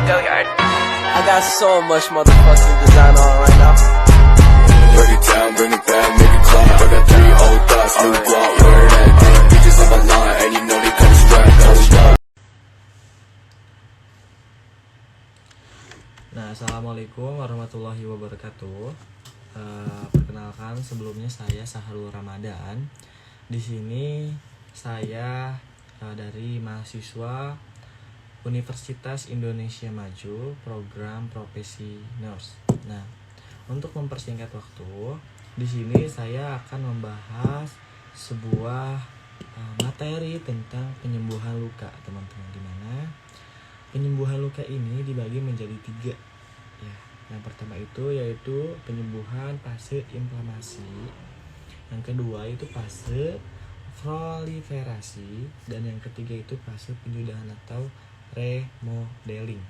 Billiard. I got so much motherfucking design on right now. Break it down, bring it back, make it clap. I got 3 old thoughts, new guap, where that damn bitches on my line, and you know they come strapped. Nah, assalamualaikum warahmatullahi wabarakatuh. Perkenalkan, sebelumnya saya Sahrul Ramadan. Di sini saya dari mahasiswa Universitas Indonesia Maju, program profesi nurse. Nah, untuk mempersingkat waktu, di sini saya akan membahas sebuah materi tentang penyembuhan luka, teman-teman. Di mana penyembuhan luka ini dibagi menjadi 3. Ya, yang pertama itu yaitu penyembuhan fase inflamasi. Yang kedua itu fase proliferasi, dan yang ketiga itu fase penyudahan atau remodeling.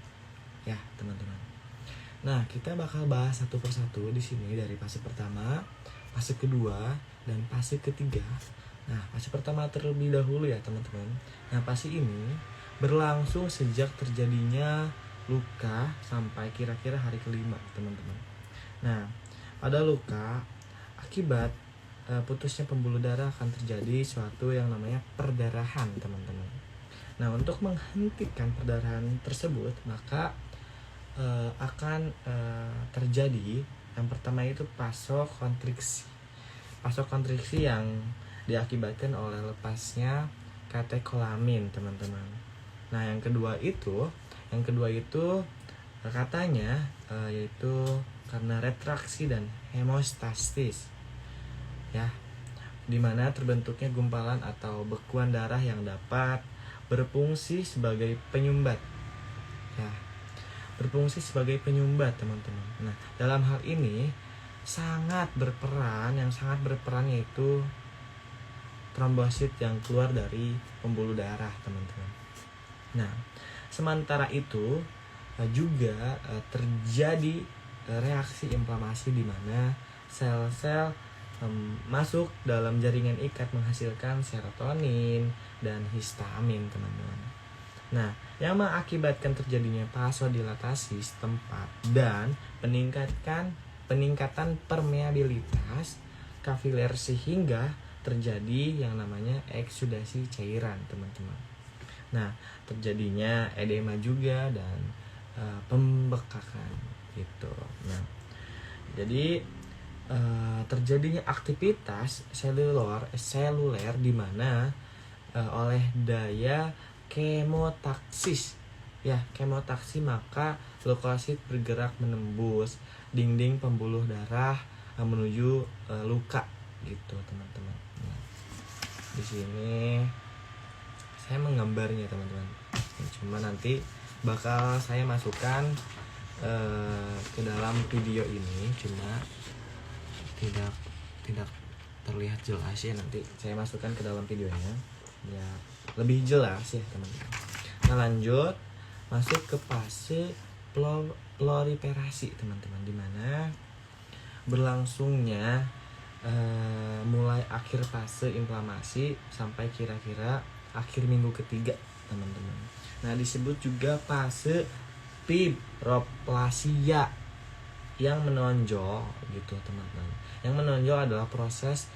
Ya, teman-teman. Nah, kita bakal bahas satu persatu di sini, dari fase pertama, fase kedua, dan fase ketiga. Nah, fase pertama terlebih dahulu ya, teman-teman. Nah, fase ini berlangsung sejak terjadinya luka sampai kira-kira hari kelima, teman-teman. Nah, pada luka akibat putusnya pembuluh darah akan terjadi suatu yang namanya perdarahan, teman-teman. Nah, untuk menghentikan perdarahan tersebut, maka akan terjadi yang pertama itu vasokonstriksi. Vasokonstriksi yang diakibatkan oleh lepasnya katekolamin, teman-teman. Nah, yang kedua itu katanya yaitu karena retraksi dan hemostasis. Ya, dimana terbentuknya gumpalan atau bekuan darah yang dapat berfungsi sebagai penyumbat. Ya, berfungsi sebagai penyumbat, teman-teman. Nah, dalam hal ini sangat berperan yaitu trombosit yang keluar dari pembuluh darah, teman-teman. Nah, sementara itu juga terjadi reaksi inflamasi di mana sel-sel masuk dalam jaringan ikat menghasilkan serotonin dan histamin, teman-teman. Nah, yang mengakibatkan terjadinya vasodilatasi setempat dan peningkatan permeabilitas kapiler sehingga terjadi yang namanya eksudasi cairan, teman-teman. Nah, terjadinya edema juga dan pembekakan gitu. Nah, jadi terjadinya aktivitas seluler di mana oleh daya kemotaksis. Ya, kemotaksi, maka leukosit bergerak menembus dinding pembuluh darah menuju luka gitu, teman-teman. Nah, di sini saya menggambarnya, teman-teman. Cuma nanti bakal saya masukkan ke dalam video ini, cuma tidak terlihat jelas ya. Nanti saya masukkan ke dalam videonya ya lebih jelas ya, teman-teman. Nah, lanjut masuk ke fase proliferasi, teman-teman, di mana berlangsungnya mulai akhir fase inflamasi sampai kira-kira akhir minggu ketiga, teman-teman. Nah, disebut juga fase fibroplasia yang menonjol gitu, teman-teman. Yang menonjol adalah proses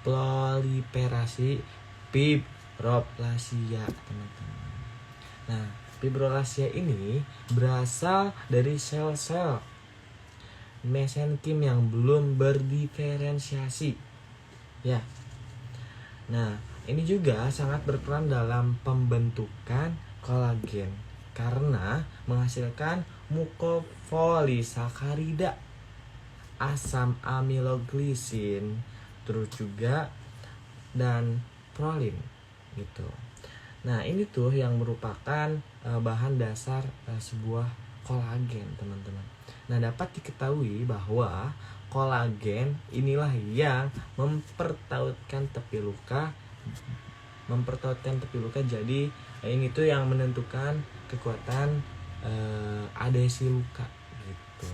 proliferasi fibroplasia, teman-teman. Nah, fibroplasia ini berasal dari sel-sel mesenkim yang belum berdiferensiasi. Ya. Nah, ini juga sangat berperan dalam pembentukan kolagen karena menghasilkan mukopolisakarida, asam amiloglisin, terus juga dan prolin gitu. Nah, ini tuh yang merupakan bahan dasar sebuah kolagen, teman-teman. Nah, dapat diketahui bahwa kolagen inilah yang mempertautkan tepi luka. Jadi ini tuh yang menentukan kekuatan adesi luka gitu.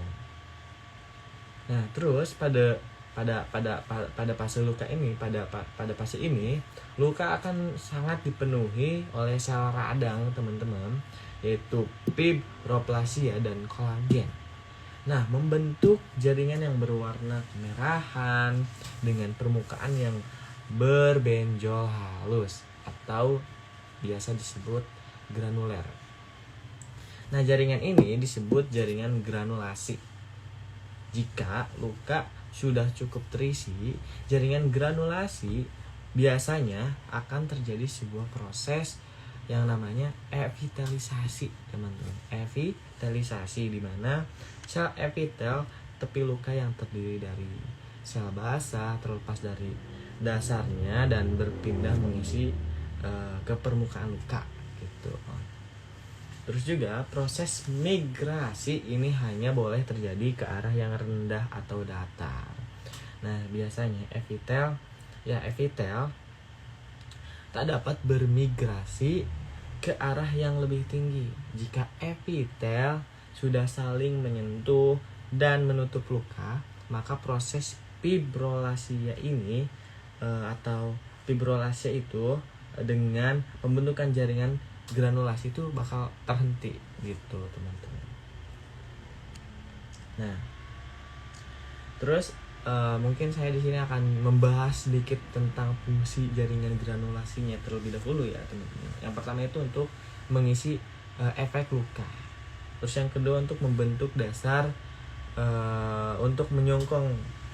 Nah, terus pada fase luka ini, pada fase ini luka akan sangat dipenuhi oleh sel radang, teman-teman, yaitu fibroplasia dan kolagen. Nah, membentuk jaringan yang berwarna kemerahan dengan permukaan yang berbenjol halus atau biasa disebut granuler. Nah, jaringan ini disebut jaringan granulasi. Jika luka sudah cukup terisi, jaringan granulasi biasanya akan terjadi sebuah proses yang namanya epitelisasi, teman-teman. Epitelisasi di mana sel epitel tepi luka yang terdiri dari sel basah terlepas dari dasarnya dan berpindah mengisi ke permukaan luka gitu. Terus juga proses migrasi ini hanya boleh terjadi ke arah yang rendah atau datar. Nah, biasanya epitel tak dapat bermigrasi ke arah yang lebih tinggi jika epitel sudah saling menyentuh dan menutup luka, maka proses fibrolasia ini atau fibrolasia itu dengan pembentukan jaringan granulasi itu bakal terhenti gitu, teman-teman. Nah, terus mungkin saya di sini akan membahas sedikit tentang fungsi jaringan granulasinya terlebih dahulu ya, teman-teman. Yang pertama itu untuk mengisi efek luka. Terus yang kedua untuk membentuk dasar untuk menyongkong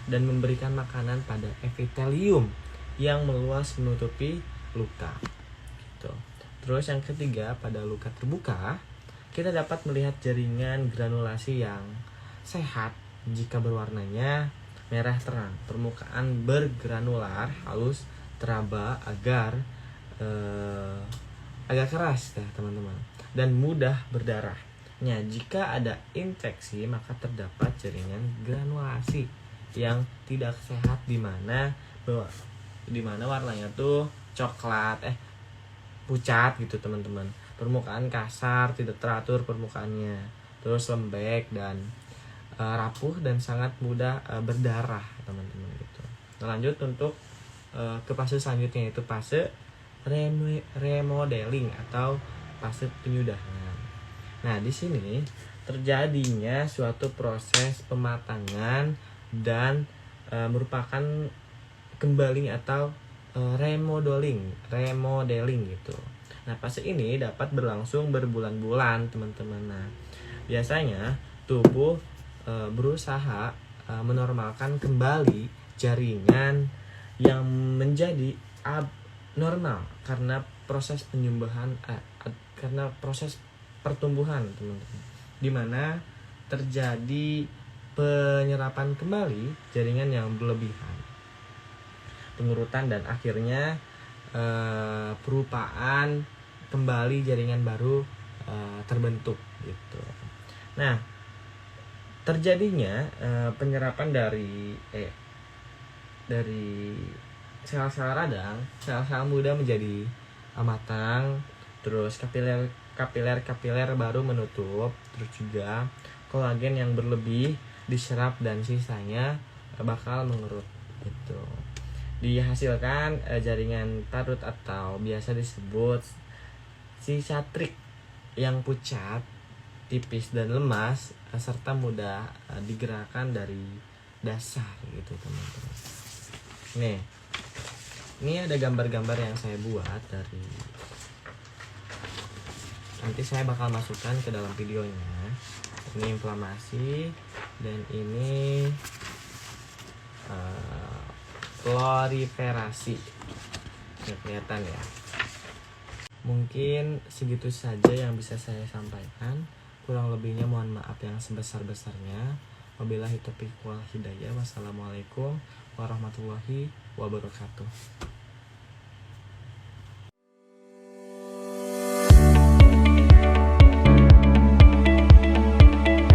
dan memberikan makanan pada epitelium yang meluas menutupi luka. Gitu. Terus yang ketiga, pada luka terbuka, kita dapat melihat jaringan granulasi yang sehat jika berwarnanya merah terang, permukaan bergranular halus, teraba agar agak keras ya, teman-teman, dan mudah berdarah. Nah, jika ada infeksi maka terdapat jaringan granulasi yang tidak sehat di mana warnanya tuh coklat pucat gitu, teman-teman. Permukaan kasar, tidak teratur permukaannya, terus lembek dan rapuh dan sangat mudah berdarah, teman-teman gitu. Nah, lanjut untuk ke fase selanjutnya, yaitu fase remodeling atau fase penyudahan. Nah, di sini terjadinya suatu proses pematangan dan merupakan kembali atau remodeling gitu. Nah, fase ini dapat berlangsung berbulan-bulan, teman-teman. Nah, biasanya tubuh berusaha menormalkan kembali jaringan yang menjadi abnormal karena proses pertumbuhan, teman-teman, di mana terjadi penyerapan kembali jaringan yang berlebihan, pengurutan, dan akhirnya perupaan kembali jaringan baru terbentuk gitu. Nah, terjadinya penyerapan dari sel-sel radang, sel-sel muda menjadi matang, terus kapiler baru menutup, terus juga kolagen yang berlebih diserap dan sisanya bakal mengerut gitu. Dihasilkan jaringan parut atau biasa disebut sisatrik yang pucat, tipis dan lemas serta mudah digerakkan dari dasar gitu, teman-teman. Nih, ini ada gambar-gambar yang saya buat dari, nanti saya bakal masukkan ke dalam videonya. Ini inflamasi dan ini proliferasi. Kelihatan ya. Mungkin segitu saja yang bisa saya sampaikan. Kurang lebihnya mohon maaf yang sebesar-besarnya. Wabillahi taufiq wal hidayah. Wassalamualaikum warahmatullahi wabarakatuh.